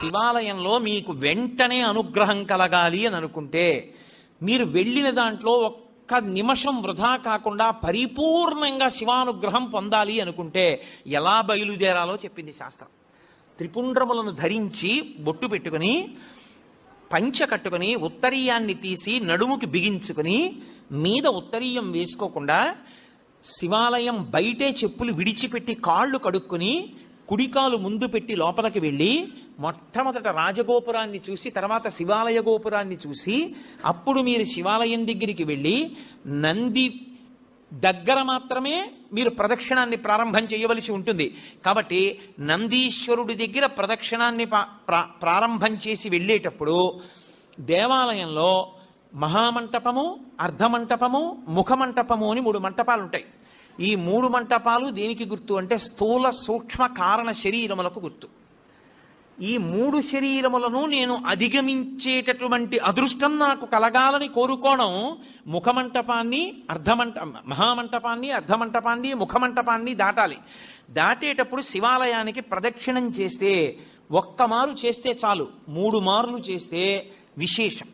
శివాలయంలో మీకు వెంటనే అనుగ్రహం కలగాలి అని అనుకుంటే మీరు వెళ్ళిన దాంట్లో ఒక్క నిమిషం వృధా కాకుండా పరిపూర్ణంగా శివానుగ్రహం పొందాలి అనుకుంటే ఎలా బయలుదేరాలో చెప్పింది శాస్త్రం. త్రిపుండ్రములను ధరించి బొట్టు పెట్టుకుని పంచ కట్టుకుని ఉత్తరీయాన్ని తీసి నడుముకి బిగించుకుని మీద ఉత్తరీయం వేసుకోకుండా శివాలయం బయటే చెప్పులు విడిచిపెట్టి కాళ్ళు కడుక్కుని కుడికాలు ముందు పెట్టి లోపలికి వెళ్ళి మొట్టమొదట రాజగోపురాన్ని చూసి తర్వాత శివాలయ గోపురాన్ని చూసి అప్పుడు మీరు శివాలయం దగ్గరికి వెళ్ళి నంది దగ్గర మాత్రమే మీరు ప్రదక్షిణాన్ని ప్రారంభం చేయవలసి ఉంటుంది. కాబట్టి నందీశ్వరుడి దగ్గర ప్రదక్షిణాన్ని ప్రారంభం చేసి వెళ్ళేటప్పుడు దేవాలయంలో మహామంటపము, అర్ధమంటపము, ముఖమంటపము అని 3 మంటపాలు ఉంటాయి. ఈ 3 మంటపాలు దేనికి గుర్తు అంటే స్థూల సూక్ష్మ కారణ శరీరములకు గుర్తు. ఈ 3 శరీరములను నేను అధిగమించేటటువంటి అదృష్టం నాకు కలగాలని కోరుకోవడం ముఖమంటపాన్ని, మహామంటపాన్ని, అర్ధమంటపాన్ని, ముఖమంటపాన్ని దాటాలి. దాటేటప్పుడు శివాలయానికి ప్రదక్షిణం చేస్తే ఒక్కమారు చేస్తే చాలు, 3 మార్లు చేస్తే విశేషం.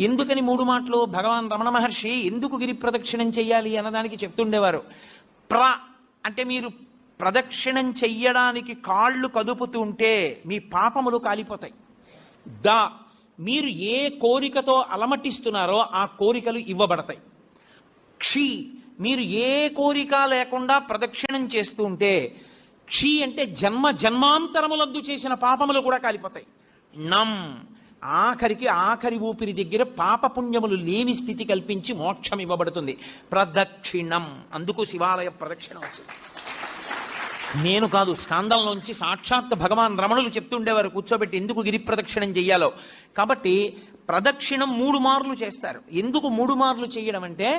ఎందుకని 3 మాటలు? భగవాన్ రమణ మహర్షి ఎందుకు గిరి ప్రదక్షిణం చెయ్యాలి అన్నదానికి చెప్తుండేవారు. అంటే మీరు ప్రదక్షిణం చెయ్యడానికి కాళ్ళు కదుపుతుంటే మీ పాపములు కాలిపోతాయి. మీరు ఏ కోరికతో అలమటిస్తున్నారో ఆ కోరికలు ఇవ్వబడతాయి. మీరు ఏ కోరిక లేకుండా ప్రదక్షిణం చేస్తూ ఉంటే అంటే జన్మాంతరములందు చేసిన పాపములు కూడా కాలిపోతాయి. ఆఖరి ఊపిరి దగ్గర పాపపుణ్యములు లేని స్థితి కల్పించి మోక్షం ఇవ్వబడుతుంది. ప్రదక్షిణం, అందుకు శివాలయ ప్రదక్షిణం వచ్చింది. నేను కాదు, స్కాందంలోంచి సాక్షాత్ భగవాన్ రమణులు చెప్తుండేవారు కూర్చోబెట్టి ఎందుకు గిరి ప్రదక్షిణం చెయ్యాలో. కాబట్టి ప్రదక్షిణం 3 మార్లు చేస్తారు. ఎందుకు 3 మార్లు చేయడం అంటే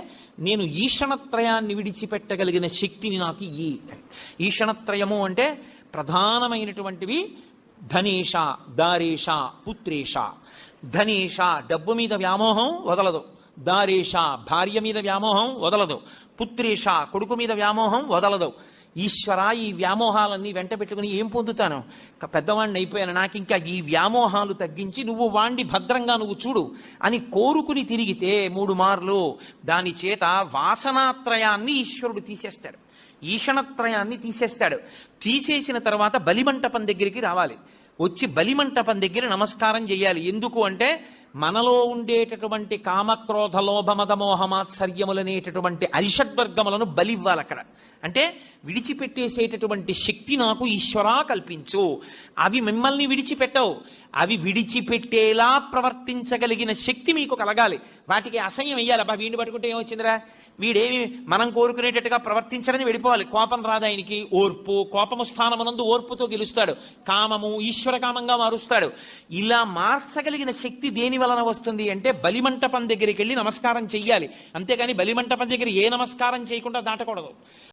నేను ఈషణత్రయాన్ని విడిచిపెట్టగలిగిన శక్తిని నాకు ఈషణత్రయము అంటే ప్రధానమైనటువంటివి ధనేష, దారేష, పుత్రేష. ధనేష డబ్బు మీద వ్యామోహం వదలదు, దారేష భార్య మీద వ్యామోహం వదలదు, పుత్రేష కొడుకు మీద వ్యామోహం వదలదు. ఈశ్వర, ఈ వ్యామోహాలన్నీ వెంట పెట్టుకుని ఏం పొందుతాను? పెద్దవాడిని అయిపోయాను, నాకు ఇంకా ఈ వ్యామోహాలు తగ్గించి నువ్వు వాణ్ణి భద్రంగా నువ్వు చూడు అని కోరుకుని తిరిగితే 3 మార్లు దాని చేత వాసనాత్రయాన్ని ఈశ్వరుడు తీసేస్తాడు, ఈషణత్రయాన్ని తీసేస్తాడు. తీసేసిన తర్వాత బలిమంటపం దగ్గరికి రావాలి. వచ్చి బలిమంటపం దగ్గర నమస్కారం చేయాలి. ఎందుకు అంటే మనలో ఉండేటటువంటి కామక్రోధ లోభమద మోహమాత్సర్యములనేటటువంటి అరిషడ్వర్గములను బలివ్వాలి అక్కడ. అంటే విడిచిపెట్టేసేటటువంటి శక్తి నాకు ఈశ్వరా కల్పించు. అవి మిమ్మల్ని విడిచిపెట్టవు, అవి విడిచిపెట్టేలా ప్రవర్తించగలిగిన శక్తి మీకు కలగాలి. వాటికి అసహ్యం వెయ్యాలి. అబ్బా వీడిని పట్టుకుంటే ఏమొచ్చిందిరా, వీడేమి మనం కోరుకునేటట్టుగా ప్రవర్తించడని వెళ్ళిపోవాలి. కోపం రాదు ఆయనకి, ఓర్పు, కోపము స్థానమునందు ఓర్పుతో గెలుస్తాడు. కామము ఈశ్వర కామంగా మారుస్తాడు. ఇలా మార్చగలిగిన శక్తి దేని వలన వస్తుంది అంటే బలిమంటపం దగ్గరికి వెళ్ళి నమస్కారం చెయ్యాలి. అంతేగాని బలిమంటపం దగ్గర ఏ నమస్కారం చేయకుండా దాటకూడదు.